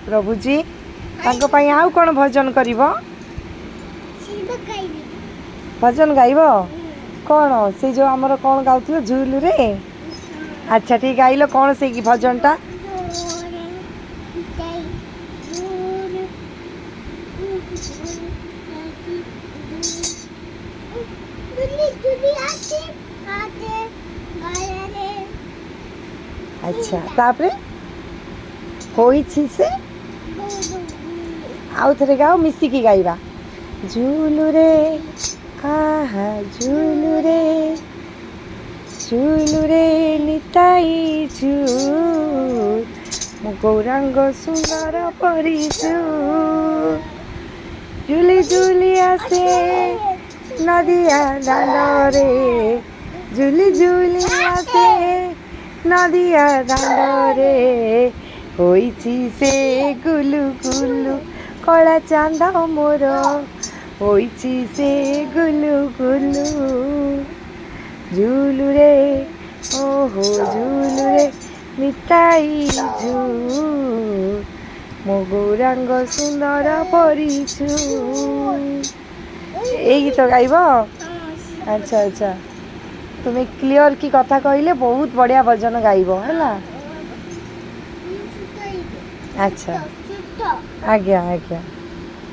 प्रभु जी तांको पई आउ कोन भजन करिवो भजन गाइबो कौन से जो आमर कौन गाउथिलो झुलु रे अच्छा ठीक गाइलो कौन से की भजनटा अच्छा तापरे होइछि से आउ थरे गाओ मिसिकी गाइबा झुलु रे आहा झुलु रे निताई झुल मो गौरांग सुंदर परिचु झुली झुली आसे नदिया दांडरे झुली झुली आसे नदिया दांडरे होइछि से गुलु गुलु कला चांद मोर होइछि से गुलु गुलु झुलु रे ओहो झुलु रे निताई झुल मो गौरांग सुंदर परिचु ए गीत गाइब अच्छा अच्छा तुम्हें क्लियर की कथा कहले बहुत बढ़िया भजन गाइब है अच्छा आज्ञा आज्ञा।